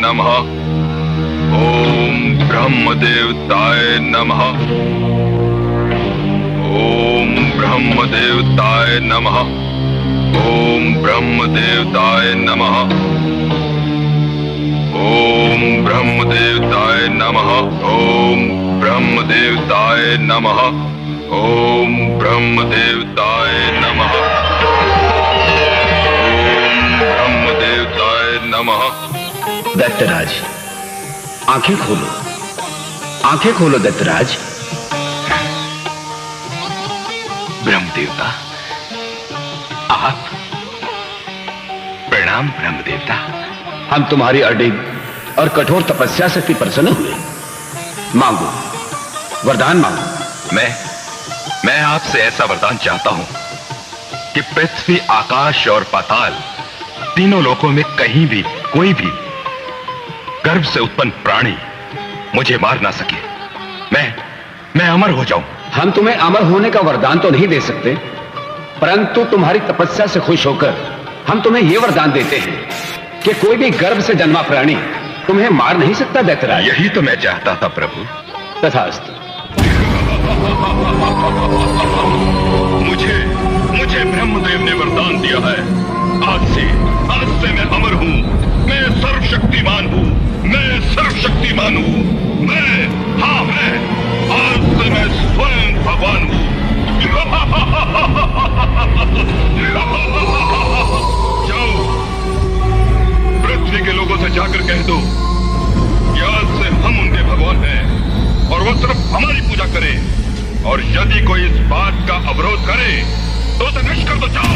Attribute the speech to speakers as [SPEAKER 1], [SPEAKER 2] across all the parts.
[SPEAKER 1] नमः। ओम ब्रह्मदेवताय नमः। ओम ब्रह्मदेवताय नमः। ओम ब्रह्मदेवताय नमः। ओम ब्रह्मदेवताय नमः। ओम ब्रह्मदेवताय नमः। ओम ब्रह्मदेवताय नमः। ओम ब्रह्मदेवताय नमः।
[SPEAKER 2] दैत्यराज, आंखें खोलो, आंखें खोलो दैत्यराज।
[SPEAKER 3] ब्रह्मदेवता, आप? प्रणाम ब्रह्मदेवता।
[SPEAKER 2] हम तुम्हारी अडिग और कठोर तपस्या से प्रसन्न हुए। मांगो, वरदान मांगो।
[SPEAKER 3] मैं आपसे ऐसा वरदान चाहता हूं कि पृथ्वी, आकाश और पाताल तीनों लोकों में कहीं भी कोई भी गर्भ से उत्पन्न प्राणी मुझे मार ना सके। मैं अमर हो जाऊं।
[SPEAKER 2] हम तुम्हें अमर होने का वरदान तो नहीं दे सकते, परंतु तुम्हारी तपस्या से खुश होकर हम तुम्हें यह वरदान देते हैं कि कोई भी गर्भ से जन्मा प्राणी तुम्हें मार नहीं सकता दैत्यराज।
[SPEAKER 3] यही तो मैं चाहता था प्रभु।
[SPEAKER 2] तथास्तु।
[SPEAKER 1] मुझे ब्रह्मदेव ने वरदान दिया है। आज से मैं अमर हूँ। मैं सर्वशक्तिमान हूँ। मैं सर्वशक्तिमान हूँ। मैं आज से मैं स्वयं भगवान हूँ। जाओ, पृथ्वी के लोगों से जाकर कह दो कि आज से हम उनके भगवान हैं और वो सिर्फ हमारी पूजा करें। और यदि कोई इस बात का अवरोध करे तो उसे नष्ट कर दो। जाओ।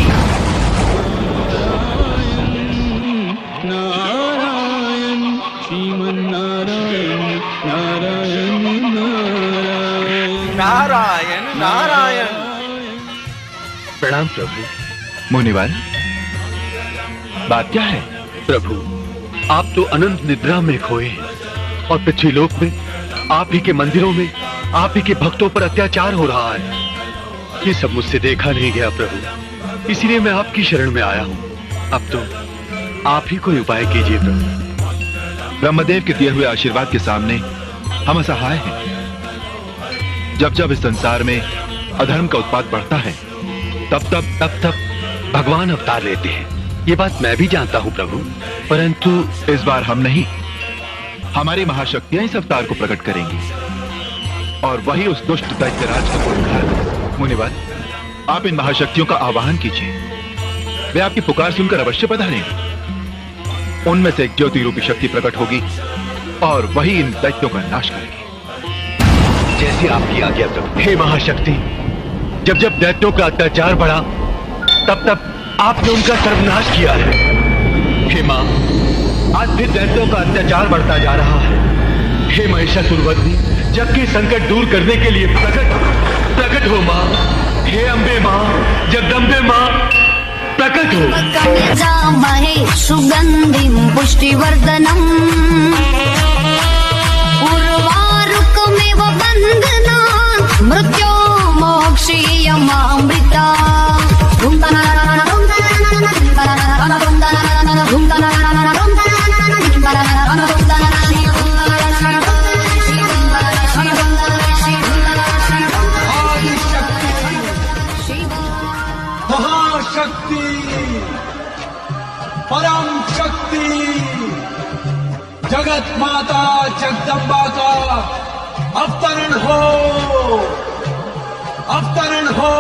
[SPEAKER 4] नारायण श्रीमन नारायण नारायण नारायण
[SPEAKER 5] नारायण नारायण।
[SPEAKER 3] प्रणाम प्रभु। मुनिवर, बात क्या है?
[SPEAKER 6] प्रभु, आप तो अनंत निद्रा में खोए हैं और पृथ्वीलोक में आप ही के मंदिरों में आप ही के भक्तों पर अत्याचार हो रहा है। ये सब मुझसे देखा नहीं गया प्रभु, इसीलिए मैं आपकी शरण में आया हूं। अब तो आप ही कोई उपाय कीजिए प्रभु।
[SPEAKER 7] ब्रह्मदेव के दिए हुए आशीर्वाद के सामने हम असहाय हैं। जब जब इस संसार में अधर्म का उत्पात बढ़ता है तब
[SPEAKER 6] भगवान अवतार लेते हैं। ये बात मैं भी जानता हूं प्रभु,
[SPEAKER 7] परंतु इस बार हम नहीं, हमारी महाशक्तियां इस अवतार को प्रकट करेंगी और वही उस दुष्ट दैत्यराज का उद्धार। मुनिवर, आप इन महाशक्तियों का आवाहन कीजिए। वे आपकी पुकार सुनकर अवश्य पधारेंगे। उनमें से एक ज्योति रूपी शक्ति प्रकट होगी और वही इन दैत्यों का नाश करेगी।
[SPEAKER 6] जैसी आपकी आज्ञा प्रभु। हे महाशक्ति, जब जब दैत्यों का अत्याचार बढ़ा तब आपने उनका सर्वनाश किया है। हे मां, आज भी दैत्यों का अत्याचार बढ़ता जा रहा है। हे महिषासुरवर्दी, जग के संकट दूर करने के लिए प्रकट हो मां। हे अंबे मां, जगदम्बे मां, प्रकट हो।
[SPEAKER 8] महे सुगंधिं पुष्टिवर्धनम् उर्वारुकमेव बन्धनात् मृत्यो मोक्षीयमामृता।
[SPEAKER 5] महाशक्ति, परम शक्ति, जगत माता जगदम्बा का अवतरण हो, अवतरण हो।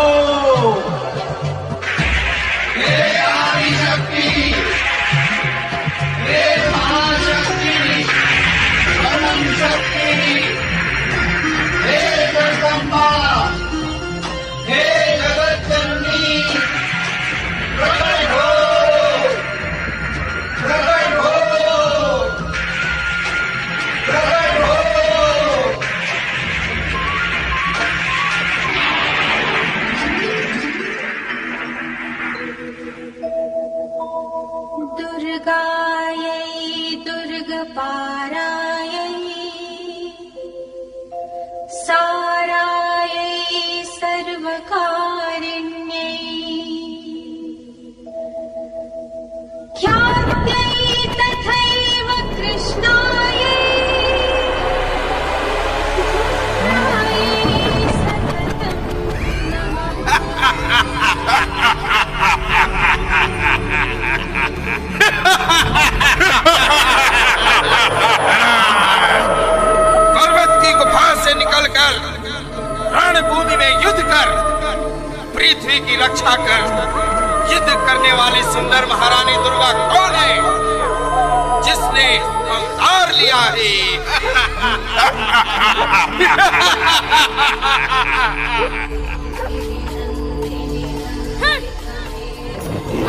[SPEAKER 5] हे आदि शक्ति, हे महाशक्ति, परम शक्ति, हे जगदम्बा, हे जगत जननी, प्रकट हो, प्रकट हो, प्रकट हो।
[SPEAKER 9] पृथ्वी की रक्षा कर युद्ध करने वाली सुंदर महारानी दुर्गा कौन है जिसने अवतार लिया है?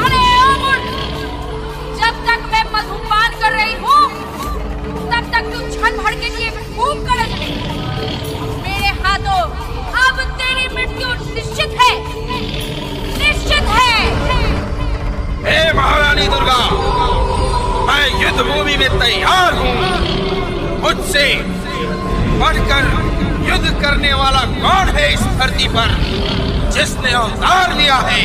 [SPEAKER 10] अरे उठ! जब तक मैं मधुपान कर रही हूँ तब तक तू क्षण भर के लिए खूब कर मेरे हाथों अब तेरी मृत्यु निश्चित है, निश्चित है।
[SPEAKER 9] हे महारानी दुर्गा, मैं युद्ध भूमि में तैयार हूँ। मुझसे बढ़कर युद्ध करने वाला कौन है इस धरती पर जिसने अवतार लिया है?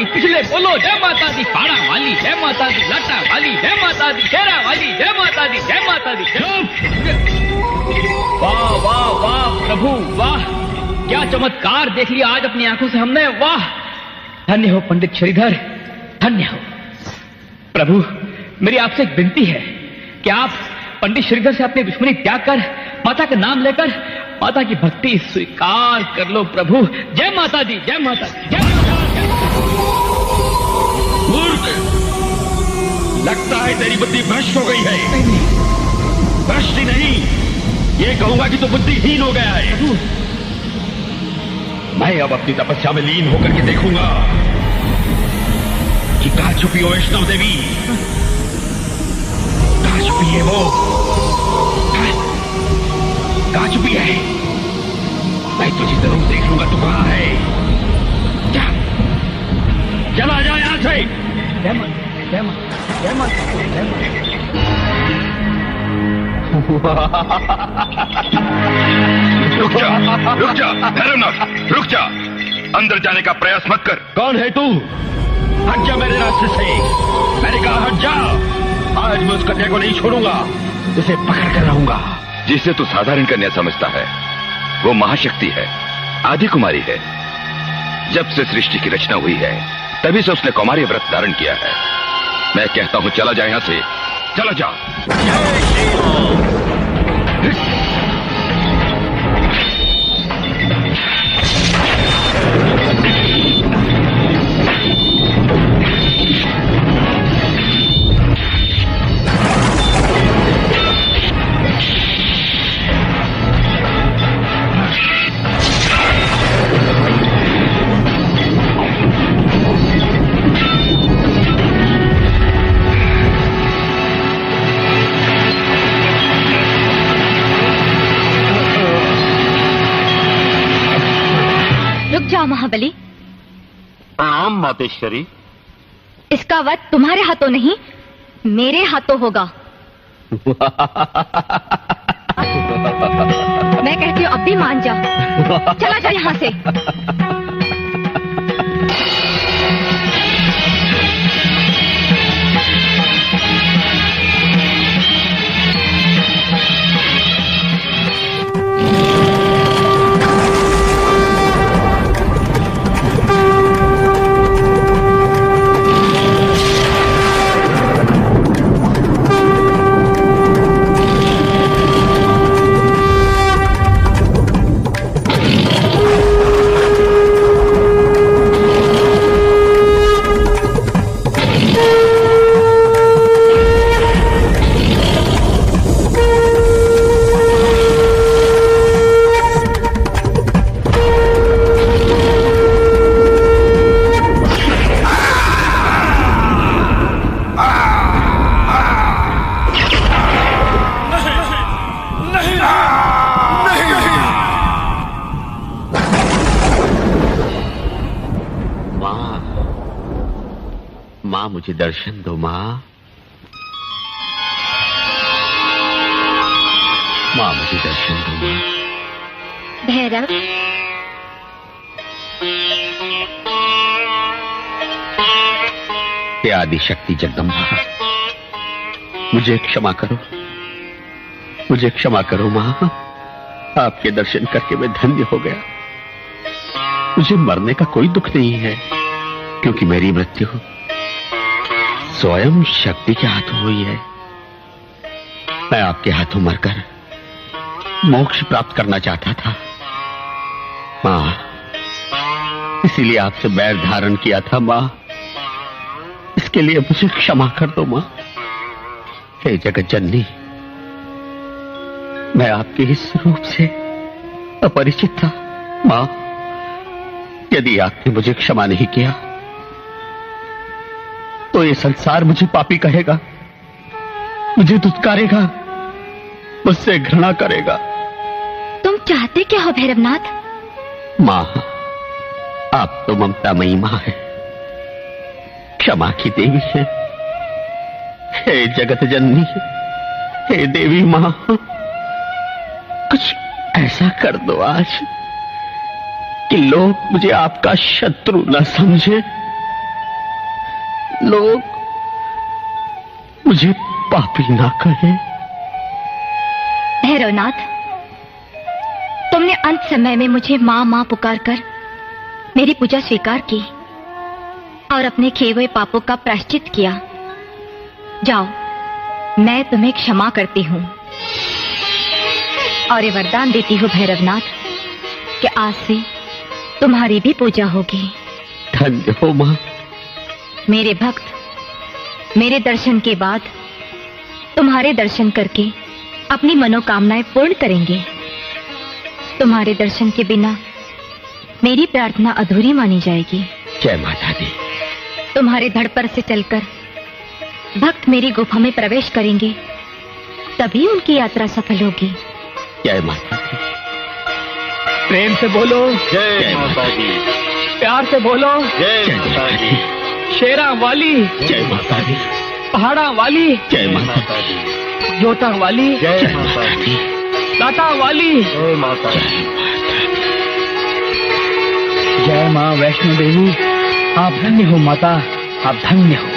[SPEAKER 11] पिछले बोलो जय माता दी, पाड़ा वाली जय माता दी, लाटा वाली जय माता दी, शेरा वाली जय माता दी, जय माता दी। वाह वाह वाह प्रभु वाह, क्या चमत्कार देख लिया आज अपनी आंखों से हमने। वाह, धन्य हो पंडित श्रीधर, धन्य हो। प्रभु मेरी आपसे एक विनती है कि आप पंडित श्रीधर से अपनी दुश्मनी त्याग कर माता का नाम लेकर माता की भक्ति स्वीकार कर लो। प्रभु जय माता दी, जय माता दी, जय माता दी।
[SPEAKER 1] मूर्ख, लगता है तेरी बुद्धि भ्रष्ट हो गई है। भ्रष्ट ही नहीं, ये कहूंगा कि तू बुद्धिहीन हो गया है। मैं अब अपनी तपस्या में लीन होकर के देखूंगा कि कहां छुपी हो वैष्णव देवी, कहां छुपी है वो, कहां छुपी है। मैं तुझे जरूर देख लूंगा तू कहां है। जा, चला जा यहां से।
[SPEAKER 11] जय माता, जय माता, जय माता, जय माता।
[SPEAKER 1] रुक जा भैरवनाथ, रुक जा। अंदर जाने का प्रयास मत कर। कौन है तू? हट जा मेरे रास्ते से। मैंने कहा हट जा। आज मैं उस कन्या को नहीं छोड़ूंगा, उसे पकड़ कर रहूंगा।
[SPEAKER 3] जिसे तू साधारण कन्या समझता है वो महाशक्ति है, आदि कुमारी है। जब से सृष्टि की रचना हुई है तभी से उसने कौमारी व्रत धारण किया है। मैं कहता हूं चला जा यहां से, चला जा।
[SPEAKER 12] जाओ महाबली।
[SPEAKER 13] प्रणाम मातेश्वरी।
[SPEAKER 12] इसका वध तुम्हारे हाथों नहीं मेरे हाथों होगा। मैं कहती हूँ अब भी मान जा, चला जा यहाँ से।
[SPEAKER 13] माँ मुझे दर्शन दो माँ। माँ मुझे दर्शन दो माँ।
[SPEAKER 12] भैरव,
[SPEAKER 13] हे आदि शक्ति जगदम्बा, मुझे क्षमा करो, मुझे क्षमा करो माँ। आपके दर्शन करके मैं धन्य हो गया। मुझे मरने का कोई दुख नहीं है, क्योंकि मेरी मृत्यु स्वयं शक्ति के हाथों हुई है। मैं आपके हाथों मरकर मोक्ष प्राप्त करना चाहता था माँ, इसीलिए आपसे बैर धारण किया था माँ। इसके लिए मुझे क्षमा कर दो माँ। हे जगत जननी, मैं आपके इस रूप से अपरिचित था माँ। यदि आपने मुझे क्षमा नहीं किया तो ये संसार मुझे पापी कहेगा, मुझे दुत्कारेगा, मुझसे घृणा करेगा।
[SPEAKER 12] तुम चाहते क्या हो भैरवनाथ?
[SPEAKER 13] माँ, आप तो ममतामयी माँ है, क्षमा की देवी है। हे जगत जननी, हे देवी माँ, कुछ ऐसा कर दो आज कि लोग मुझे आपका शत्रु न समझे, लोग मुझे पापी ना कहें।
[SPEAKER 12] भैरवनाथ, तुमने अंत समय में मुझे माँ माँ पुकार कर मेरी पूजा स्वीकार की और अपने किए हुए पापों का प्रायश्चित किया। जाओ, मैं तुम्हें क्षमा करती हूँ और ये वरदान देती हूँ भैरवनाथ कि आज से तुम्हारी भी पूजा होगी।
[SPEAKER 13] धन्य हो माँ।
[SPEAKER 12] मेरे भक्त मेरे दर्शन के बाद तुम्हारे दर्शन करके अपनी मनोकामनाएं पूर्ण करेंगे। तुम्हारे दर्शन के बिना मेरी प्रार्थना अधूरी मानी जाएगी।
[SPEAKER 13] जय माता दी।
[SPEAKER 12] तुम्हारे धड़ पर से चलकर भक्त मेरी गुफा में प्रवेश करेंगे, तभी उनकी यात्रा सफल होगी।
[SPEAKER 13] जय माता दी।
[SPEAKER 11] प्रेम से बोलो
[SPEAKER 13] जय माता दी।
[SPEAKER 11] प्यार से बोलो
[SPEAKER 13] जय माता दी।
[SPEAKER 11] शेरा वाली
[SPEAKER 13] जय माता दी।
[SPEAKER 11] पहाड़ा वाली
[SPEAKER 13] जय माता दी।
[SPEAKER 11] जोता वाली
[SPEAKER 13] जय माता दी।
[SPEAKER 11] लाता वाली
[SPEAKER 13] जय माता दी।
[SPEAKER 11] जय माँ वैष्णो देवी, आप धन्य हो माता, आप धन्य हो।